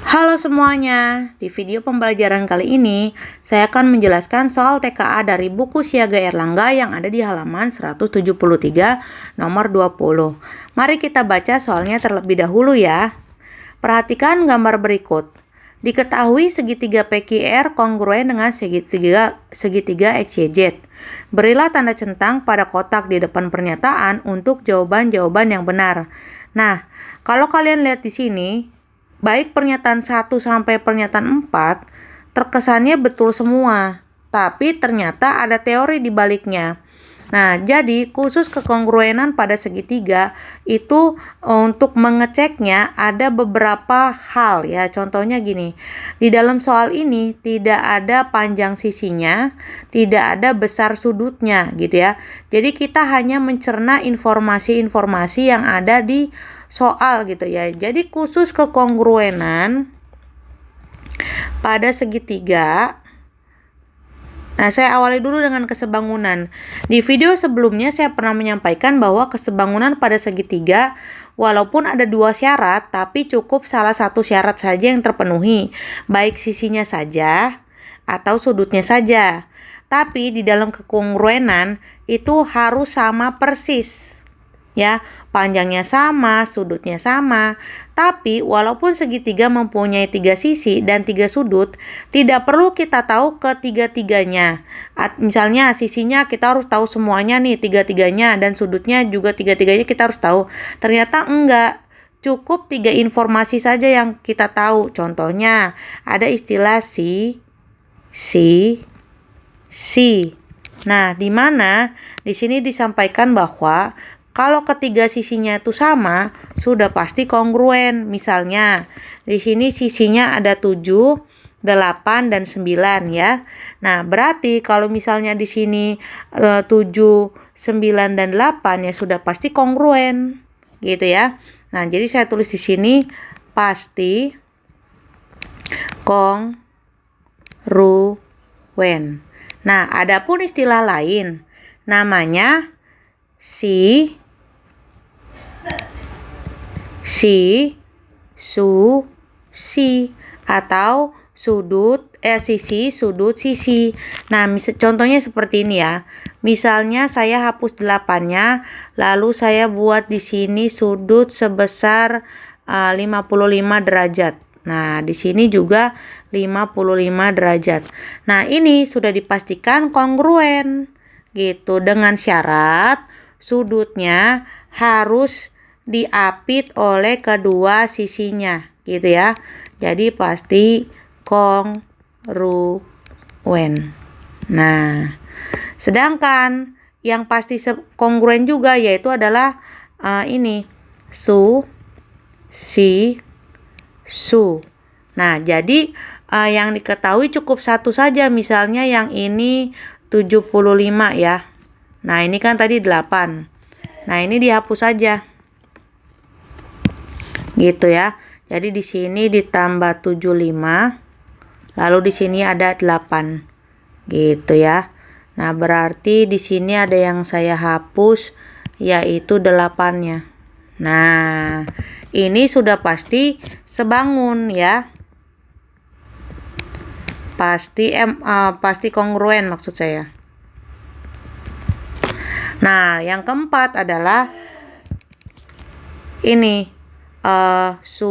Halo semuanya, di video pembelajaran kali ini saya akan menjelaskan soal TKA dari buku Siaga Erlangga yang ada di halaman 173 nomor 20. Mari kita baca soalnya terlebih dahulu ya. Perhatikan gambar berikut. Diketahui segitiga PQR kongruen dengan segitiga XYZ. Berilah tanda centang pada kotak di depan pernyataan untuk jawaban-jawaban yang benar. Nah, kalau kalian lihat di sini, baik pernyataan 1 sampai pernyataan 4 terkesannya betul semua, tapi ternyata ada teori di baliknya. Nah, jadi khusus kekongruenan pada segitiga itu untuk mengeceknya ada beberapa hal ya. Contohnya gini, di dalam soal ini tidak ada panjang sisinya, tidak ada besar sudutnya gitu ya. Jadi kita hanya mencerna informasi-informasi yang ada di soal gitu ya. Jadi khusus kekongruenan pada segitiga. Nah, saya awali dulu dengan kesebangunan. Di video sebelumnya saya pernah menyampaikan bahwa kesebangunan pada segitiga walaupun ada 2 syarat, tapi cukup salah satu syarat saja yang terpenuhi, baik sisinya saja atau sudutnya saja. Tapi di dalam kekongruenan itu harus sama persis. Ya, panjangnya sama, sudutnya sama. Tapi walaupun segitiga mempunyai 3 sisi dan 3 sudut, tidak perlu kita tahu ketiga-tiganya. Misalnya sisinya kita harus tahu semuanya nih, tiga-tiganya, dan sudutnya juga tiga-tiganya kita harus tahu. Ternyata enggak. Cukup 3 informasi saja yang kita tahu. Contohnya, ada istilah si. Nah, di mana di sini disampaikan bahwa kalau ketiga sisinya itu sama, sudah pasti kongruen. Misalnya, di sini sisinya ada 7, 8, dan 9 ya. Nah, berarti kalau misalnya di sini 7, 9, dan 8 ya sudah pasti kongruen. Gitu ya. Nah, jadi saya tulis di sini pasti kongruen. Nah, adapun istilah lain namanya si, atau sisi, sudut, sisi. Nah, contohnya seperti ini ya. Misalnya saya hapus 8-nya, lalu saya buat di sini sudut sebesar 55 derajat. Nah, di sini juga 55 derajat. Nah, ini sudah dipastikan kongruen gitu, dengan syarat sudutnya harus diapit oleh kedua sisinya gitu ya. Jadi pasti kongruen. Nah, sedangkan yang pasti kongruen juga yaitu adalah ini su. Nah, jadi yang diketahui cukup satu saja, misalnya yang ini 75 ya. Nah, ini kan tadi 8. Nah, ini dihapus saja. Gitu ya. Jadi di sini ditambah 75. Lalu di sini ada 8. Gitu ya. Nah, berarti di sini ada yang saya hapus yaitu 8-nya. Nah, ini sudah pasti sebangun ya. Pasti kongruen maksud saya. Nah, yang keempat adalah ini si.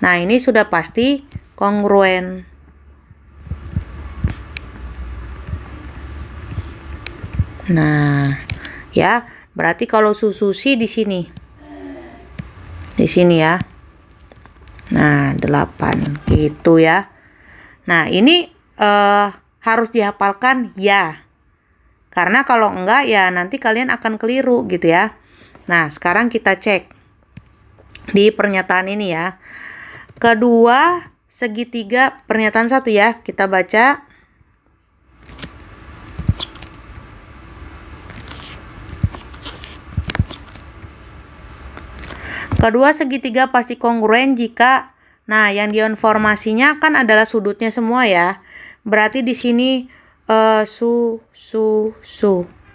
Nah, ini sudah pasti kongruen. Nah, ya, berarti kalau si di sini. Di sini ya. Nah, 8 gitu ya. Nah, ini harus dihafalkan ya. Karena kalau enggak ya nanti kalian akan keliru gitu ya. Nah, sekarang kita cek di pernyataan ini ya. Kedua segitiga pernyataan 1 ya. Kita baca. Kedua segitiga pasti kongruen jika, nah, yang diinformasinya kan adalah sudutnya semua ya. Berarti di sini su.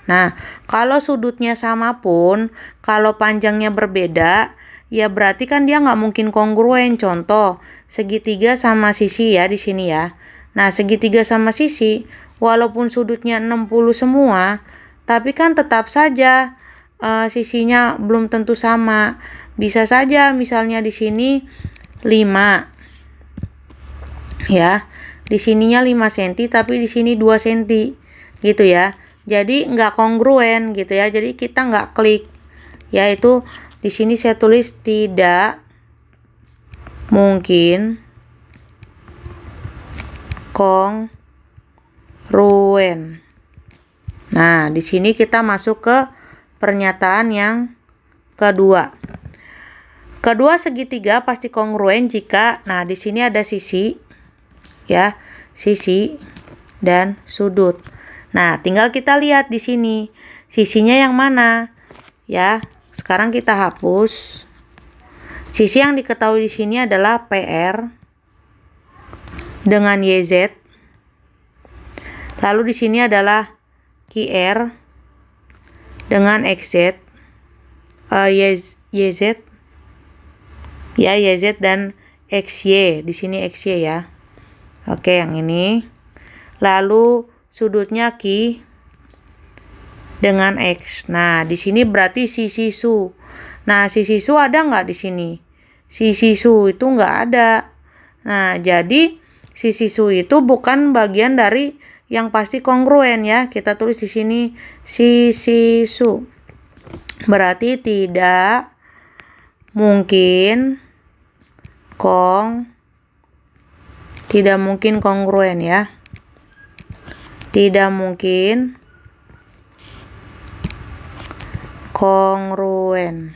Nah, kalau sudutnya sama pun, kalau panjangnya berbeda, ya berarti kan dia nggak mungkin kongruen. Contoh, segitiga sama sisi ya di sini ya. Nah, segitiga sama sisi, walaupun sudutnya 60 semua, tapi kan tetap saja sisinya belum tentu sama. Bisa saja misalnya di sini 5 ya. Di sininya 5 cm tapi di sini 2 cm gitu ya. Jadi nggak kongruen gitu ya. Jadi kita nggak klik. Yaitu di sini saya tulis tidak mungkin kongruen. Nah, di sini kita masuk ke pernyataan yang kedua. Kedua segitiga pasti kongruen jika, nah di sini ada sisi ya, sisi dan sudut. Nah, tinggal kita lihat di sini sisinya yang mana ya. Sekarang kita hapus. Sisi yang diketahui di sini adalah PR dengan YZ. Lalu di sini adalah QR dengan XZ, YZ ya, YZ dan XY. Di sini XY ya. Oke, yang ini. Lalu sudutnya Q dengan X. Nah, di sini berarti sisi su. Nah, sisi su ada nggak di sini? Sisi su itu nggak ada. Nah, jadi sisi su itu bukan bagian dari yang pasti kongruen ya. Kita tulis di sini sisi su. Berarti tidak mungkin kongruen ya. Tidak mungkin kongruen.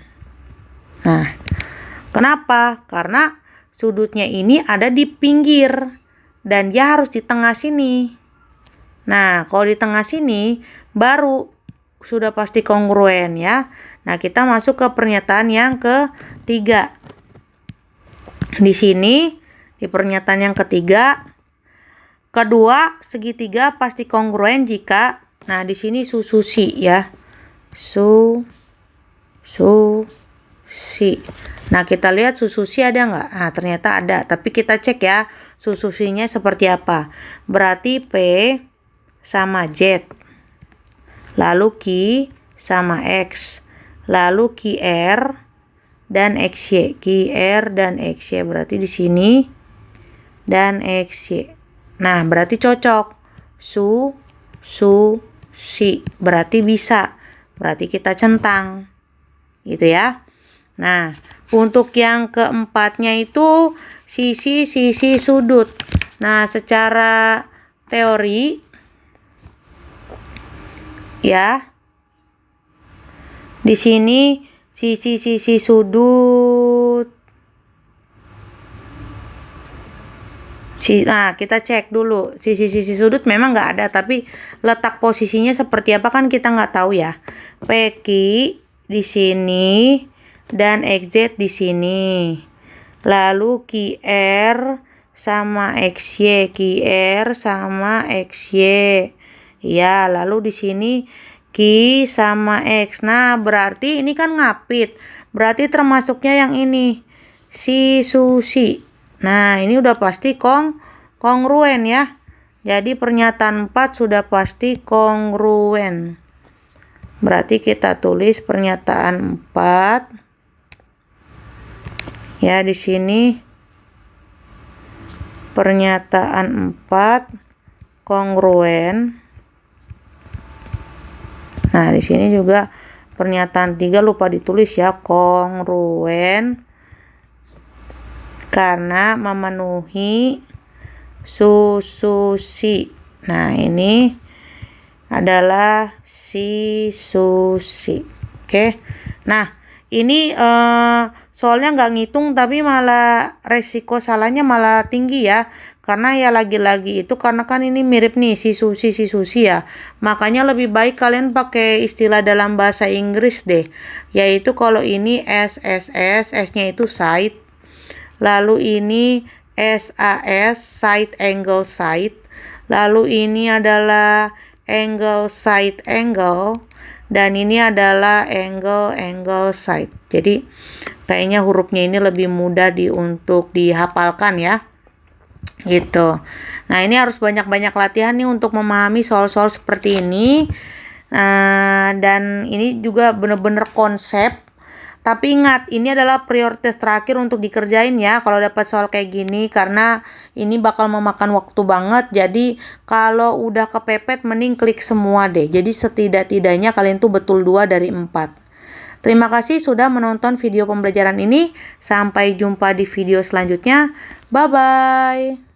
Nah, kenapa? Karena sudutnya ini ada di pinggir dan dia harus di tengah sini. Nah, kalau di tengah sini baru sudah pasti kongruen ya. Nah, kita masuk ke pernyataan yang ketiga. Di sini di pernyataan yang ketiga, kedua segitiga pasti kongruen jika, nah di sini sususi ya. Sususi. Nah, kita lihat sususi ada nggak? Nah, ternyata ada, tapi kita cek ya sususinya seperti apa. Berarti P sama Z. Lalu Q sama X. Lalu QR dan XY. QR dan XY berarti di sini dan XY. Nah, berarti cocok. Si berarti bisa. Berarti kita centang. Gitu ya. Nah, untuk yang keempatnya itu sisi sudut. Nah, secara teori ya, di sini sisi sudut. Nah, kita cek dulu. Sisi sudut memang nggak ada, tapi letak posisinya seperti apa kan kita nggak tahu ya. PQ di sini dan XZ di sini. Lalu QR sama XY, QR sama XY. Ya, lalu di sini Q sama X. Nah, berarti ini kan ngapit. Berarti termasuknya yang ini. Susi. Nah, ini udah pasti kongruen ya. Jadi pernyataan 4 sudah pasti kongruen. Berarti kita tulis pernyataan 4. Ya, di sini pernyataan 4 kongruen. Nah, di sini juga pernyataan 3 lupa ditulis ya, kongruen karena memenuhi sususi. Nah, ini adalah si susi. Oke. Nah, ini soalnya nggak ngitung tapi malah resiko salahnya malah tinggi ya. Karena ya lagi-lagi itu karena kan ini mirip nih si susi ya. Makanya lebih baik kalian pakai istilah dalam bahasa Inggris deh. Yaitu kalau ini SSS, S-nya itu side. Lalu ini SAS, side angle side. Lalu ini adalah angle side angle. dan ini adalah angle side. Jadi kayaknya hurufnya ini lebih mudah untuk dihafalkan ya. Gitu. Nah, ini harus banyak-banyak latihan nih untuk memahami soal-soal seperti ini. Dan ini juga bener-bener konsep. Tapi ingat, ini adalah prioritas terakhir untuk dikerjain ya kalau dapat soal kayak gini, karena ini bakal memakan waktu banget. Jadi kalau udah kepepet mending klik semua deh. Jadi setidak-tidaknya kalian tuh betul 2 dari 4. Terima kasih sudah menonton video pembelajaran ini. Sampai jumpa di video selanjutnya. Bye-bye.